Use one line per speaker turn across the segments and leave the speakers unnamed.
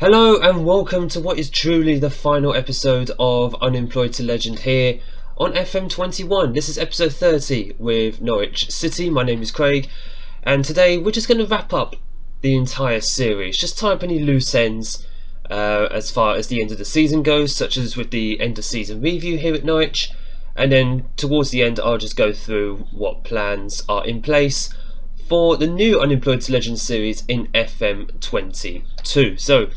Hello and welcome to what is truly the final episode of Unemployed to Legend here on FM21. This is episode 30 with Norwich City. My name is Craig and today we're just going to wrap up the entire series. Just tie up any loose ends as far as the end of the season goes, such as with the end of season review here at Norwich. And then towards the end I'll just go through what plans are in place for the new Unemployed to Legend series in FM22. So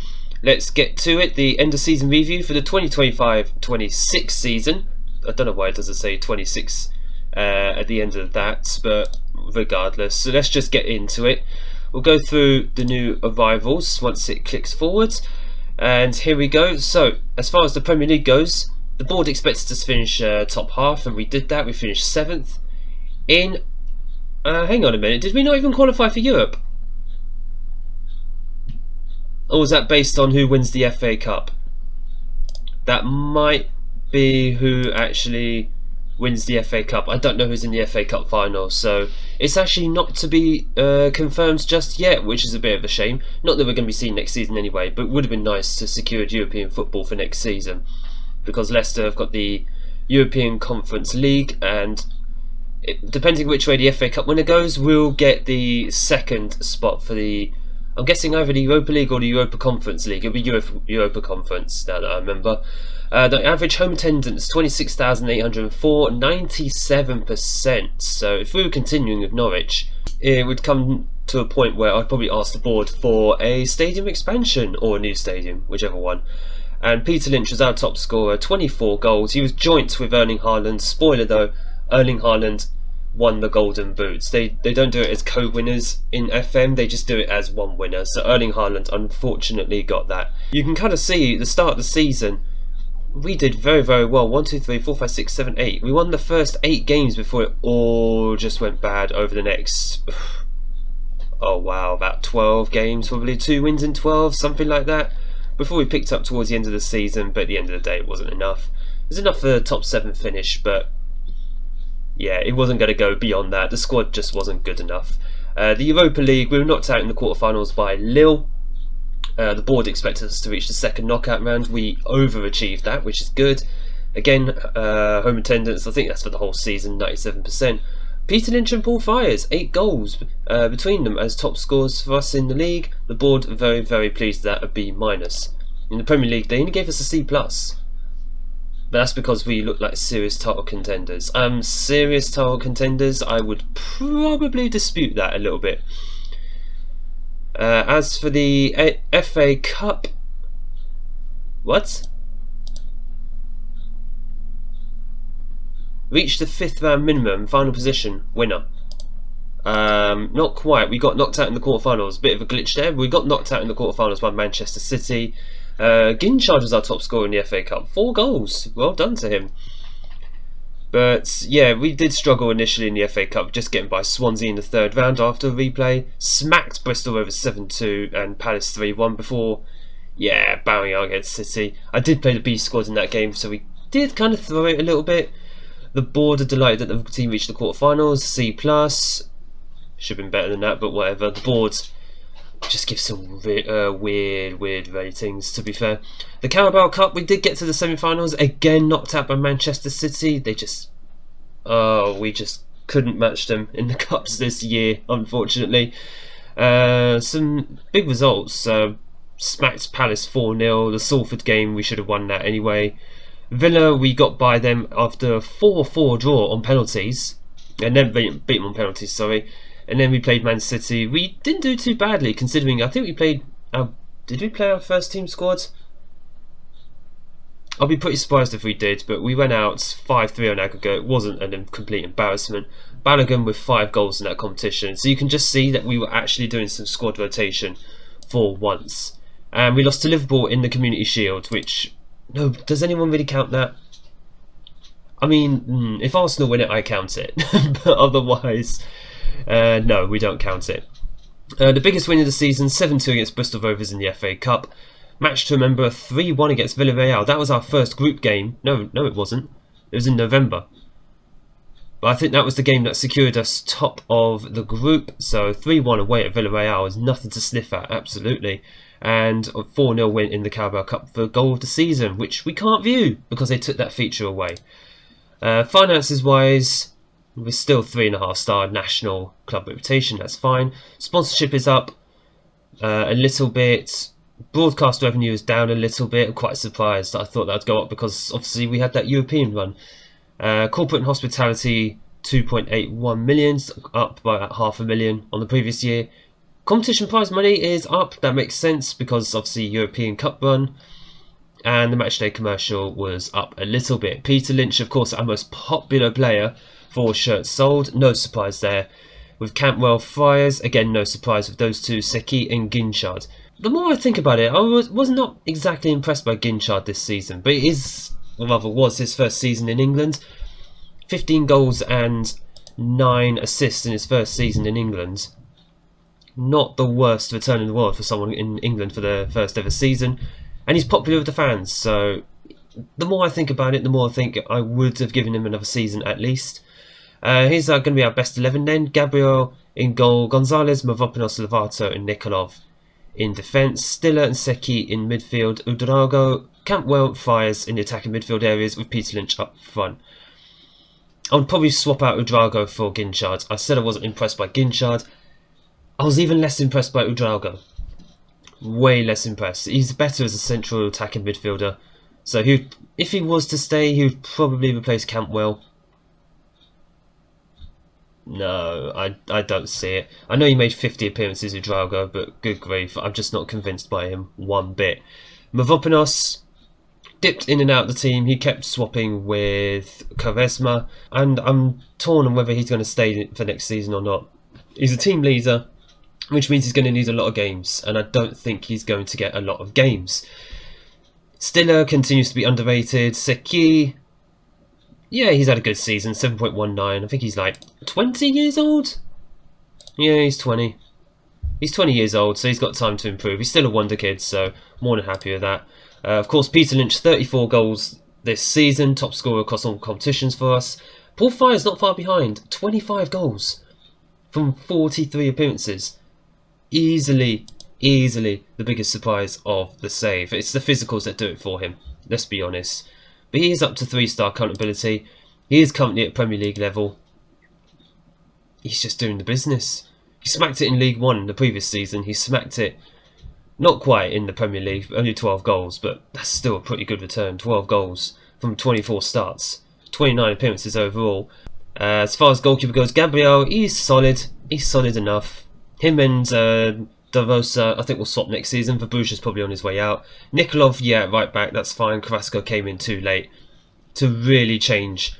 let's get to it. The end of season review for the 2025-26 season. I don't know why it doesn't say 26 at the end of that, but regardless. So let's just get into it. We'll go through the new arrivals once it clicks forward. And here we go. So as far as the Premier League goes, the board expected us to finish top half, and we did that. We finished 7th in... hang on a minute, did we not even qualify for Europe? Or was that based on who wins the FA Cup? That might be who actually wins the FA Cup. I don't know who's in the FA Cup final, so it's actually not to be confirmed just yet, which is a bit of a shame. Not that we're going to be seeing next season anyway, but it would have been nice to secure European football for next season, because Leicester have got the European Conference League, and depending which way the FA Cup winner goes, we'll get the second spot for the, I'm guessing, either the Europa League or the Europa Conference League. It'll be Europa Conference, now that I remember. The average home attendance, 26,804, 97%. So if we were continuing with Norwich, it would come to a point where I'd probably ask the board for a stadium expansion or a new stadium, whichever one. And Peter Lynch was our top scorer, 24 goals. He was joint with Erling Haaland. Spoiler though, Erling Haaland won the Golden Boots. They don't do it as co-winners in FM, they just do it as one winner. So Erling Haaland unfortunately got that. You can kind of see the start of the season, we did very, very well. 1, 2, 3, 4, 5, 6, 7, 8. We won the first 8 games before it all just went bad over the next... oh wow, about 12 games, probably 2 wins in 12, something like that, before we picked up towards the end of the season. But at the end of the day it wasn't enough. It was enough for the top 7 finish, but yeah, it wasn't going to go beyond that. The squad just wasn't good enough. The Europa League, we were knocked out in the quarterfinals by Lille. The board expected us to reach the second knockout round. We overachieved that, which is good. Again, home attendance, I think that's for the whole season, 97%. Peter Lynch and Paul Fires, 8 goals between them as top scorers for us in the league. The board very, very pleased with that, a B-. In the Premier League, they only gave us a C+. But that's because we look like serious title contenders. Serious title contenders, I would probably dispute that a little bit. As for the FA Cup... What? Reached the 5th round minimum, final position, winner. Not quite, we got knocked out in the quarterfinals. Bit of a glitch there. We got knocked out in the quarterfinals by Manchester City. Ginchard was our top scorer in the FA Cup, 4 goals, well done to him. But yeah, we did struggle initially in the FA Cup, just getting by Swansea in the 3rd round after a replay. Smacked Bristol over 7-2 and Palace 3-1 before, yeah, bowing out against City. I did play the B squad in that game, so we did kind of throw it a little bit. The board are delighted that the team reached the quarterfinals, C+. Should have been better than that, but whatever. The board just gives some weird ratings, to be fair. The Carabao Cup, we did get to the semi-finals, again knocked out by Manchester City. They just... we just couldn't match them in the cups this year, unfortunately. Some big results. Smacked Palace 4-0. The Salford game, we should have won that anyway. Villa, we got by them after a 4-4 draw on penalties. And then beat them on penalties, sorry. And then we played Man City. We didn't do too badly, considering I think we played... did we play our first team squad? I'll be pretty surprised if we did, but we went out 5-3 on aggregate. It wasn't a complete embarrassment. Balogun with 5 goals in that competition. So you can just see that we were actually doing some squad rotation for once. And we lost to Liverpool in the Community Shield, which... No, does anyone really count that? I mean, if Arsenal win it, I count it. But otherwise... no, we don't count it. The biggest win of the season, 7-2 against Bristol Rovers in the FA Cup. Match to remember, 3-1 against Villarreal. That was our first group game. No, it wasn't. It was in November. But I think that was the game that secured us top of the group. So 3-1 away at Villarreal is nothing to sniff at, absolutely. and a 4-0 win in the Carabao Cup for goal of the season, which we can't view because they took that feature away. Finances wise, we're still 3.5-star national club reputation, that's fine. Sponsorship is up a little bit. Broadcast revenue is down a little bit. I'm quite surprised. I thought that would go up because obviously we had that European run. Corporate and hospitality, 2.81 million, up by about $500,000 on the previous year. Competition prize money is up. That makes sense because obviously European Cup run. And the matchday commercial was up a little bit. Peter Lynch, of course, our most popular player, 4 shirts sold. No surprise there. With Cantwell Friars, again, no surprise with those two, Seki and Ginchard. The more I think about it, I was not exactly impressed by Ginchard this season, but it is, or rather was, his first season in England. 15 goals and 9 assists in his first season in England. Not the worst return in the world for someone in England for their first ever season. And he's popular with the fans, so the more I think about it, the more I think I would have given him another season at least. Here's going to be our best 11 then. Gabriel in goal, Gonzalez, Mavropanos, Lovato and Nikolov in defence, Stiller and Seki in midfield, Udrago, Cantwell, Friars in the attacking midfield areas with Peter Lynch up front. I would probably swap out Udrago for Ginchard. I said I wasn't impressed by Ginchard. I was even less impressed by Udrago. Way less impressed. He's better as a central attacking midfielder. So if he was to stay, he would probably replace Cantwell. No, I don't see it. I know he made 50 appearances with Udrago, but good grief, I'm just not convinced by him one bit. Mavropanos dipped in and out of the team. He kept swapping with Quaresma, and I'm torn on whether he's going to stay for next season or not. He's a team leader, which means he's going to need a lot of games, and I don't think he's going to get a lot of games. Stiller continues to be underrated. Seki, yeah, he's had a good season, 7.19. I think he's like 20 years old? Yeah, he's 20. He's 20 years old, so he's got time to improve. He's still a wonder kid, so more than happy with that. Of course, Peter Lynch, 34 goals this season, top scorer across all competitions for us. Paul Fire's not far behind, 25 goals from 43 appearances. Easily the biggest surprise of the save. It's the physicals that do it for him, let's be honest. But he is up to 3-star current ability. He is currently at Premier League level. He's just doing the business. He smacked it in League One the previous season. He smacked it, not quite in the Premier League, only 12 goals, but that's still a pretty good return. 12 goals from 24 starts, 29 appearances overall. As far as goalkeeper goes, Gabriel, he's solid. He's solid enough. Him and De Rosa, I think we'll swap next season. Verbouche's probably on his way out. Nikolov, yeah, right back, that's fine. Carrasco came in too late to really change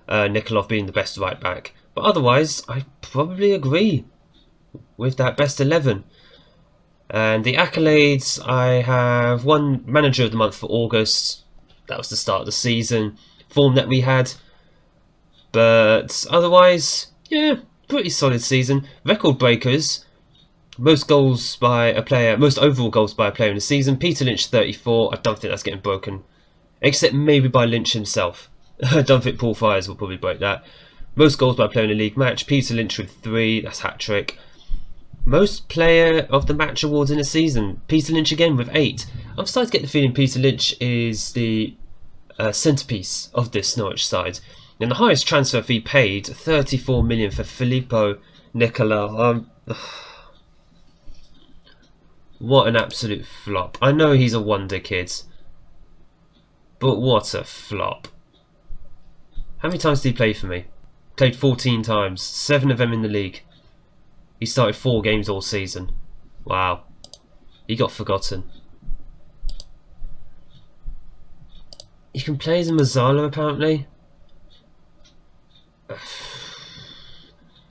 Nikolov being the best right back. But otherwise, I probably agree with that best 11. And the accolades, I have one Manager of the Month for August. That was the start of the season. Form that we had. But otherwise, yeah, pretty solid season. Record breakers. Most goals by a player, most overall goals by a player in the season. Peter Lynch, 34. I don't think that's getting broken. Except maybe by Lynch himself. I don't think Paul Fiers will probably break that. Most goals by a player in a league match. Peter Lynch with 3. That's hat-trick. Most player of the match awards in a season. Peter Lynch again with 8. I'm starting to get the feeling Peter Lynch is the centrepiece of this Norwich side. And the highest transfer fee paid, 34 million for Filippo Nicola. What an absolute flop. I know he's a wonder kid, but what a flop. How many times did he play for me? Played 14 times, 7 of them in the league. He started 4 games all season. Wow. He got forgotten. You can play as a Mazzala apparently.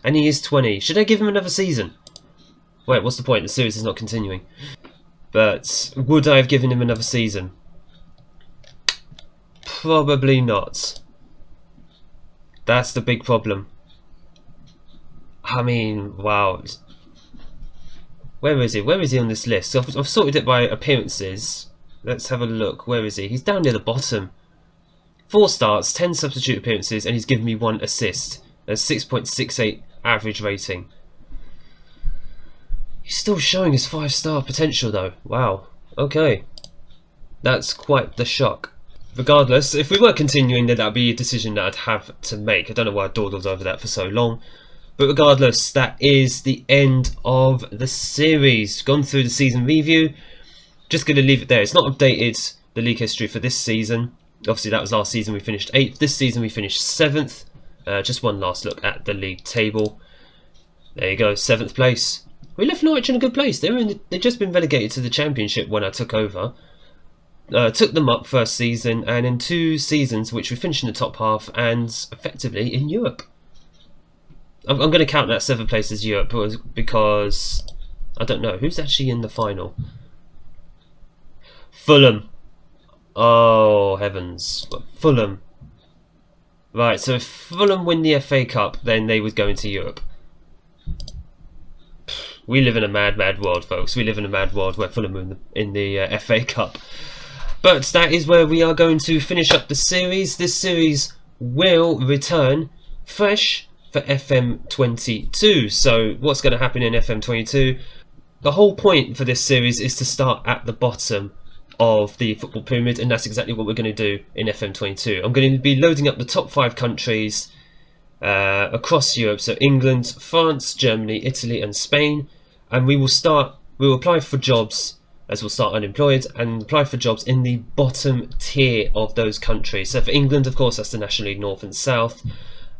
And he is 20. Should I give him another season? Wait, what's the point? The series is not continuing. But would I have given him another season? Probably not. That's the big problem. I mean, wow. Where is he? Where is he on this list? So I've sorted it by appearances. Let's have a look. Where is he? He's down near the bottom. 4 starts, 10 substitute appearances, and he's given me 1 assist. A 6.68 average rating. He's still showing his 5-star potential though. Wow. Okay. That's quite the shock. Regardless, if we were continuing, then that would be a decision that I'd have to make. I don't know why I dawdled over that for so long. But regardless, that is the end of the series. Gone through the season review. Just going to leave it there. It's not updated the league history for this season. Obviously, that was last season. We finished 8th. This season, we finished 7th. Just one last look at the league table. There you go, 7th place. We left Norwich in a good place. They'd just been relegated to the Championship when I took over. Took them up first season, and in 2 seasons, which we finished in the top half and effectively in Europe. I'm going to count that 7th place as Europe because I don't know who's actually in the final. Fulham. Oh heavens, Fulham. Right, so if Fulham win the FA Cup, then they would go into Europe. We live in a mad, mad world, folks. We live in a mad world where Fulham are in the FA Cup. But that is where we are going to finish up the series. This series will return fresh for FM22. So what's going to happen in FM22? The whole point for this series is to start at the bottom of the football pyramid, and that's exactly what we're going to do in FM22. I'm going to be loading up the top 5 countries across Europe, so England, France, Germany, Italy and Spain, and we will apply for jobs, as we'll start unemployed, and apply for jobs in the bottom tier of those countries. So for England, of course, that's the National League North and South.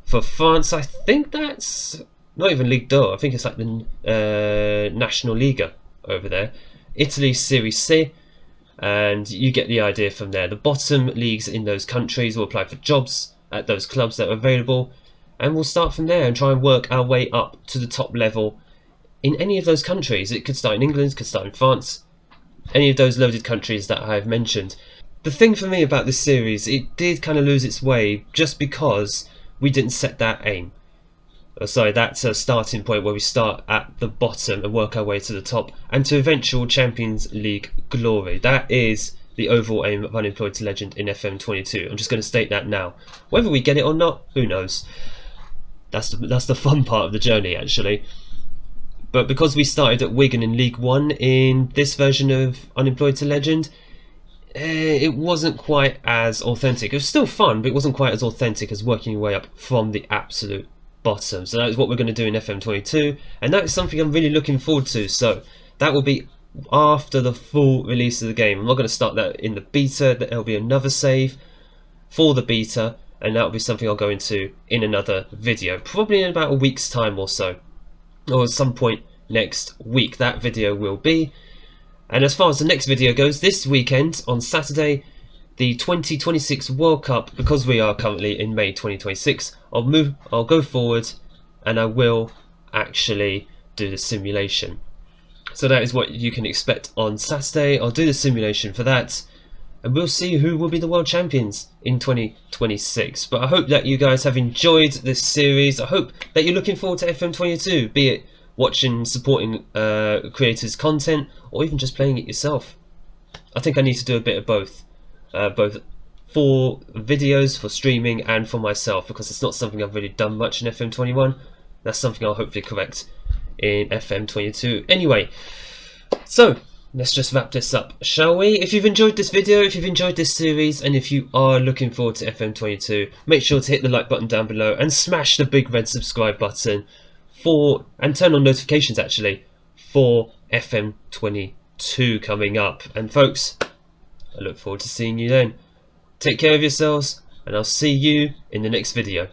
For France, I think that's not even Ligue 2, I think it's like the National Liga over there. Italy, Serie C. And you get the idea from there. The bottom leagues in those countries will apply for jobs at those clubs that are available, and we'll start from there and try and work our way up to the top level in any of those countries. It could start in England, it could start in France, any of those loaded countries that I've mentioned. The thing for me about this series, it did kind of lose its way just because we didn't set that aim. Sorry, that's a starting point where we start at the bottom and work our way to the top and to eventual Champions League glory. That is the overall aim of Unemployed to Legend in FM22. I'm just going to state that now. Whether we get it or not, who knows? That's the fun part of the journey, actually. But because we started at Wigan in League 1 in this version of Unemployed to Legend, it wasn't quite as authentic. It was still fun, but it wasn't quite as authentic as working your way up from the absolute bottom. So that is what we're going to do in FM22, and that is something I'm really looking forward to. So that will be after the full release of the game. I'm not going to start that in the beta. There'll be another save for the beta, and that will be something I'll go into in another video, probably in about a week's time or so, or at some point next week that video will be. And as far as the next video goes, this weekend on Saturday, the 2026 World Cup, because we are currently in May 2026, I'll go forward and I will actually do the simulation. So that is what you can expect on Saturday. I'll do the simulation for that, and we'll see who will be the world champions in 2026. But I hope that you guys have enjoyed this series. I hope that you're looking forward to FM22, be it watching, supporting creators' content, or even just playing it yourself. I think I need to do a bit of both for videos, for streaming, and for myself, because it's not something I've really done much in FM21. That's something I'll hopefully correct in FM22. Anyway, so let's just wrap this up, shall we? If you've enjoyed this video, if you've enjoyed this series, and if you are looking forward to FM22, make sure to hit the like button down below and smash the big red subscribe button and turn on notifications actually for FM22 coming up. And folks, I look forward to seeing you then. Take care of yourselves, and I'll see you in the next video.